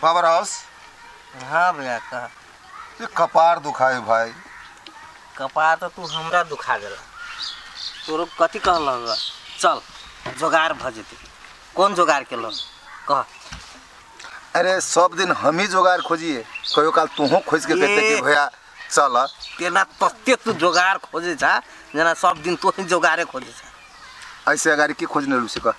Power house. हाँ भैया कहा। ये कपार दुखाए भाई। कपार तो तू हमरा दुखा देला। तोर कथी कहल होगा? चल जोगार भ जेते। कौन जोगार के लो कह। अरे सब दिन हम ही जोगार खोजिए, कहियो काल तू खोज के कहते कि भैया चल। तेना तत्ते तू जोगार खोजे छा जना सब दिन तू ही जोगारे खोजे छा। ऐसे अगारी के खोजने लू से कह।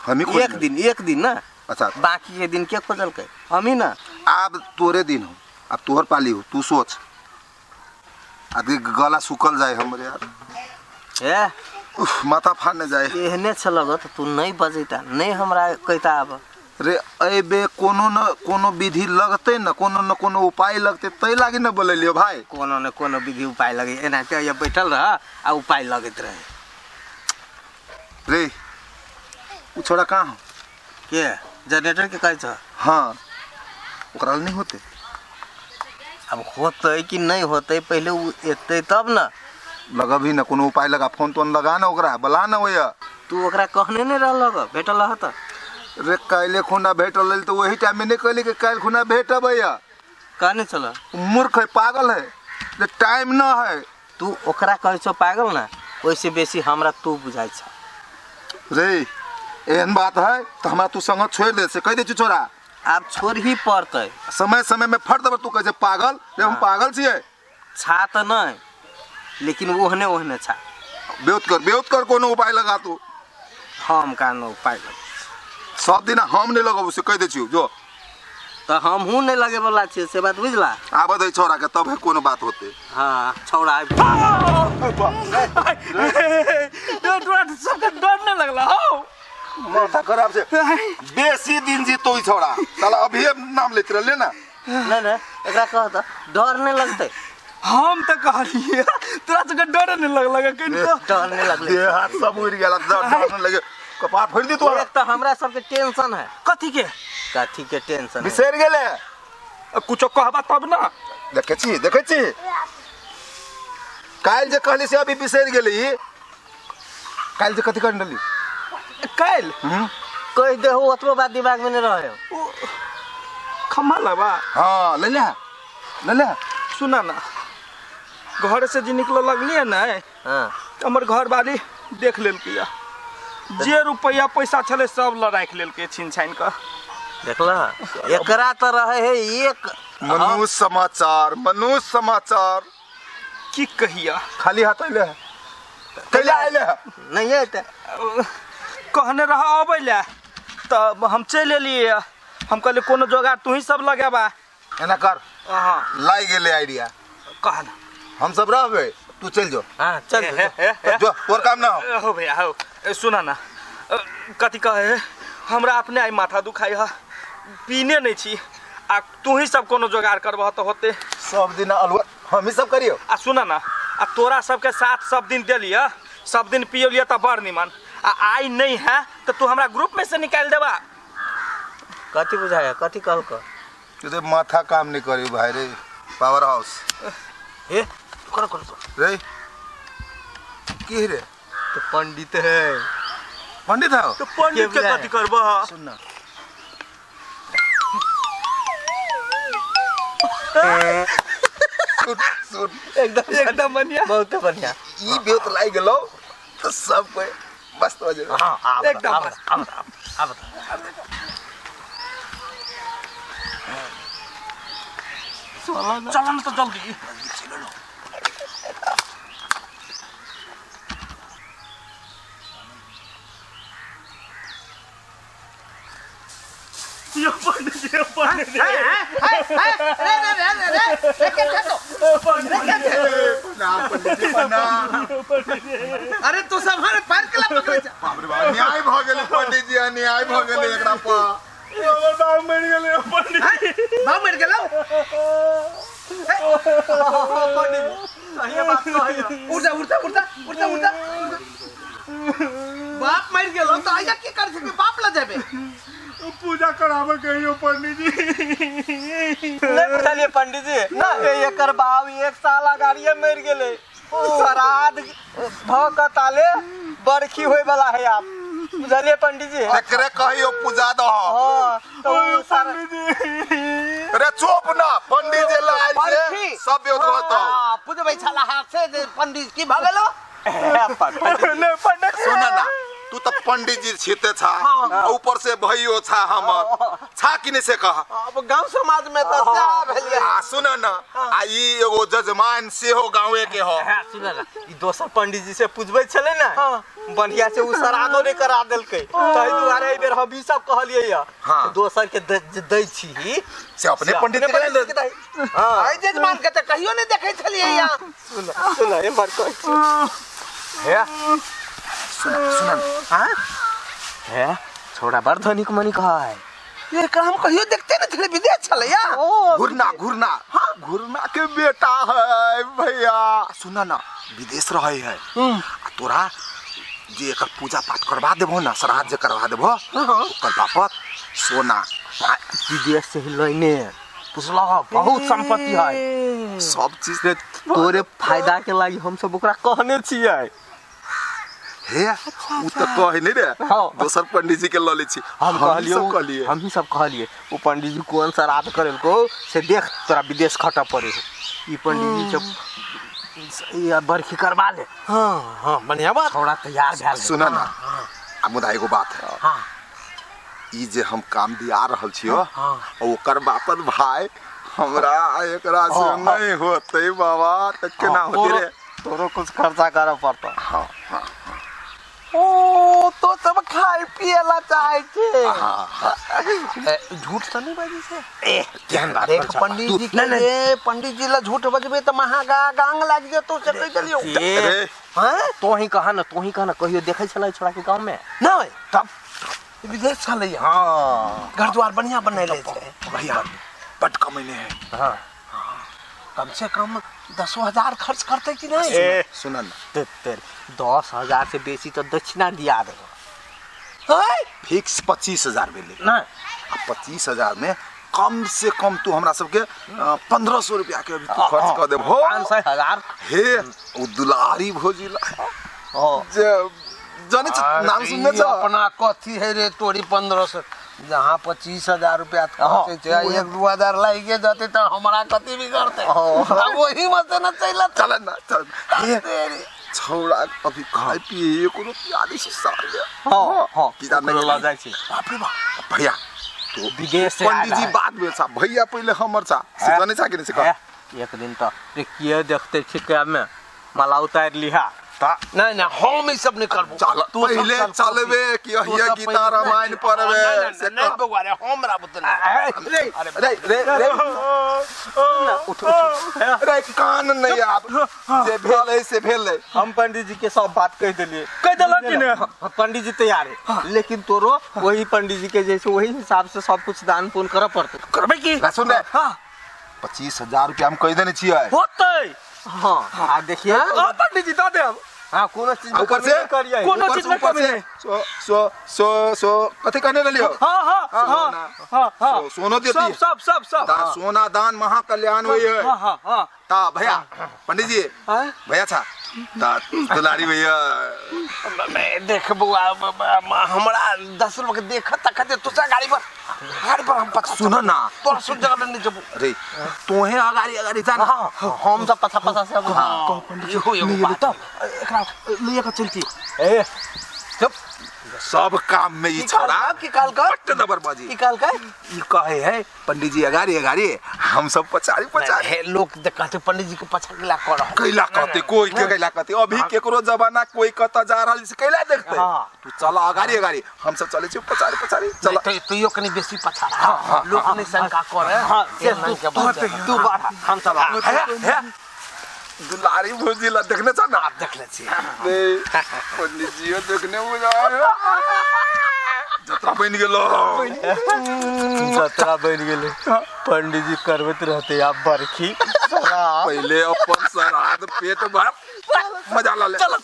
हम ही एक दिन ना। अच्छा बाकी के दिन के खोजल के हम ही ना। अब तोरे दिन हो, अब तोहर पाली हो, तू सोच। आदि गला सुखल जाए हमरे यार। ए माथा फाड़ने जाए। एहने छ लगत तू नहीं बजेता नहीं हमरा कहता। अब रे अबे कोनो न कोनो विधि लगते न कोनो उपाय लगते तै लागी न बोललियो भाई। कोनो न कोनो विधि उपाय लगे एना के ये बैठल रह आ उपाय लगत रहे। रे उ छोड़ा कहाँ हो? के जनरेटर के कहै छ? हाँ ओकरा नहीं होते। अब होते कि नहीं होते पहले उ एते तब न लगा भी न कोनो उपाय लगा। फोन तोन लगा न ओकरा बला न होया। तू ओकरा कहने नहीं रहल लग भेटल रह त। रे काले खुना भेटल तो वही टाइम में नहीं कहली कि काल खुना भेटब भैया। कहने चल मूर्ख है, पागल है, जे टाइम न है। तू ओकरा कहै छ पागल ना ओइसे बेसी हमरा तू बुझाइ छ। रे एहन बात है तो हमरा तू संग छोड़ दे से कह दे छोरा। अब छोड़ ही पड़ते। समय समय में फट दब तू कहे पागल रे। हम पागल छिए छा त नहीं लेकिन ओहने छा। बेउत कर कोनो उपाय लगा तू। हम कानो उपाय लग सब दिन हम नहीं लगब से कह दे छियो जो। तो हम हूँ नहीं लगे वाला छे से बात बुझला। आब दे छोरा के तब है कोनो बात होते। हाँ छौड़ा सबके डर नहीं लगला हो। माथा खराब से बेसी दिन जी तो छोड़ा साला अभी नाम लेते रह लेना। नहीं एकरा कह त डर नहीं लगते। हम तो कहलिए तोरा सबके डर नहीं लगा किनको डर नहीं लगले। दे हाथ सब उड़ गेला डर नहीं लगे। कपार फोड़ दी तू। एक तो हमरा सबके टेंशन है। कथी के टेंशन है? बिसर गेले कुछो कहबा तब ना। देखे छी काल जे कहली से अभी बिसर गेली। काल जे कथी कर डली काल कह दे हो ओतबो बात दिमाग में नहीं रहे। खम्मा लबा। हाँ ले ले सुना ना घर से जी निकल लगलिए ना। हाँ हमर घर वाली देख लेल किया जे रुपया पैसा छले सब लड़ाई लेल के छीन छाइन कर देखला। एकरा तो रहे है एक मनुष्य समाचार की कहिया। खाली हाथ अइले नहीं है कहने रहा अबैले तब हम चल एलिए। हम कहले कोनो जोगाड़ तू ही सब लगाबा। एना कर हां लाई गेले आइडिया। कहना हम सब रहबे तू चल जो। हाँ चल जो तोर काम ना हो भैया हो। सुना ना कथी कहे हमरा अपने आई माथा दुखाई है पीने नहीं छी आ तू ही सब कोनो जोगाड़ करबह तो होते। सब दिन अलवा हम ही सब करियो। आ सुना ना आ तोरा सबके साथ सब दिन देलिए सब दिन पियलिए तो बड़ निमन आ आई नहीं है तो तू हमरा ग्रुप में से निकाल देबा। कथी बुझाया कथी कहल कर। तुझे माथा काम नहीं करी भाई रे। पावर हाउस ए कर रे की रे तो पंडित है। पंडित है तो पंडित के कथी करबह। सुन ना सुन एकदम बढ़िया बहुत बढ़िया। ई बेत लाई गेलो तो सब कोई मस्त हो जाए। हाँ एकदम अब चल ना तो जल्दी। ये पंडित जी अरे तू सब हमारे पैर के ला पकड़े बाप रे बाप न्याय भ गेले पंडित जी न्याय भ गेले एकरा पर। बाबू मर गेले पंडित भाव मर गेलो उठा बाप मर गेलो तो आया की कर सके बाप ला जाबे पूजा करावे कहियो पंडित जी। नहीं बुझलिए पंडित जी एकर बाप 1 साल अगाड़िए मर गेले। श्राद्ध भ के ताले बरखी होय वाला है। आप बुझलिए पंडित जी एकरे कहियो पूजा दो हाँ तो वो सारा अरे चुप ना पंडित जी ला बरखी। आइए सब बेद होतो पूजबै छला हाथ से जे पंडित की भगलो सुन ना तू तो पंडित जी छिते छा ऊपर से भइयो छा हमर छा किने से कह अब गांव समाज में तो क्या भेलिए आ सुन ना आ ई एगो जजमान से हो गांवे के हो सुन ना ई दोसर पंडित जी से पूछबै छले ना बढ़िया से उ श्राद्धो नहीं करा देलकै तै दुआरे ए बेर हम भी सब कहलिए या हाँ। दोसर के दै छी से अपने पंडित के ले हां आई जजमान के त कहियो नहीं देखे छलिए या सुन ए बार कह है सुन हां है छोड़ा बड़ धनिक मनिक है ये हम कहियो देखते नहीं थे विदेश छले या घुरना घुरना हाँ घुरना के बेटा है भैया सुन ना विदेश रहे है तोरा जे एकर पूजा पाठ करवा देबो ना श्राद्ध जे करवा देबो ओकर बापत सोना विदेश से ही लइने पुछला बहुत संपत्ति है सब चीज तोरे फायदा के लागि हम सब ओकरा कहने छियै हे उ त कहे नहीं रे हाँ। दोसर पंडित जी के ल ले छी हम कहलिए हम ही सब कहलिए वो पंडित जी कौन श्राद्ध करेल को से देख तोरा विदेश खटा पड़े ई पंडित जी सब ये बरखी करवा ले हां बढ़िया बात थोड़ा तैयार भेल सुन ना आ मुदा एगो बात है हां ई जे हम काम दिया रहल छियो ओकर बापत भाई हमरा एकरा से नहीं होते बाबा त केना होते रे तोरो कुछ खर्चा करे पड़ता हां ओ तो सब खाए पिएला चाहे छे झूठ तो नहीं बाजी से ए केहन बात देख कर छा? पंडित तू- जी के पंडित जी ला झूठ बजबे त महागा गांग लाग गयो तो से कह चलियो अरे हैं तो ही कहा ना कहियो देखे छला छोड़ा के गांव में नहीं तब विदेश छले या हां घर द्वार बढ़िया बनैले छे भैया बट कमैने है हां कम से कम 10,000 खर्च करते कि नहीं सुन ना तेरे 10,000 से बेसी तो दक्षिणा दिया दे हैं फिक्स 25,000 मिले ना आ 25,000 में कम से कम तू हमरा सबके 1500 रुपया के अभी तू खर्च कर दे हो 500,000 हे उ दुलारी भोजिला ओ जे जाने छ नाम सुनने छ अपना कथी है रे तोरी 1500 जहाँ 25,000 रुपया खर्चे छे 1-2 लागे जाते तो हमारा कथी भी करते अब वही मत न चला चल ना चल हे छौड़ा अभी खाए पिए एको रुपया दे साल हां हां किदा नहीं ला जाय छै बाप रे बाप भैया तो विदेश से पंडित जी आएगा। बात में सा भैया पहले हमर सा से जाने छ कि नहीं से कह एक दिन तो किए देखते छिके में माला उतार लिहा नहीं नहीं हम ई सब नहीं करबो चल पहले चलबे कि हिया गीता रामायण पढ़बे से नहीं बउआ रे हमरा बतला रे रे रे उठ रे कान नहीं आप जे भेलै से भेलै हम पंडित जी के सब बात कह दिलिए कह देला कि नहीं पंडित जी तैयार है लेकिन तोरो वही पंडित जी के जैसे वही हिसाब से सब कुछ दान पुण्य करे पड़ते करबे की सुन रे 25,000 रुपया हम कह देने छियै होतै हां आ देखिए पंडित जी दे दे हम हां कोनो चीज में ऊपर कमी से नहीं करिए कोनो चीज में कमी नहीं सो कथी कहने रहियो हां सोनो देती सब दा सोना दान महाकल्याण होई है हां ता भैया पंडित जी भैया था ता दुलारी भैया मैं देख बउआ हमरा 10 रुपया के देख तक दे तू गाड़ी पर हम पता सुनो ना तोर सुन जगह नहीं जबू रे तोहे अगाड़ी जा ना हम सब पता से ये बात एकरा लिए का चलती ए चुप सब काम में ये छोड़ा की काल का पट्ट दबर बाजी की काल का ई कहे है पंडित जी अगाड़ी हम सब पचारी है लोग कहते पंडित जी के पछा गिला कर कैला कहते कोई के कैला कहते अभी केकरो जमाना कोई कत जा रहल से कैला देखते तू चल अगाड़ी हम सब चले छी पचारी चल तो यो कनी बेसी पछा लोग नहीं शंका करे हां से नहीं के बात तू बढ़ा हम सब दुलारी भोजिला देखने छ ना आप देख ले छी पंडित जी देखने बुझा जतरा बन गेलो जतरा बन गेले पंडित जी करबत रहते आप बरखी पहले अपन श्राद्ध पेट भर मजा ला ले चलो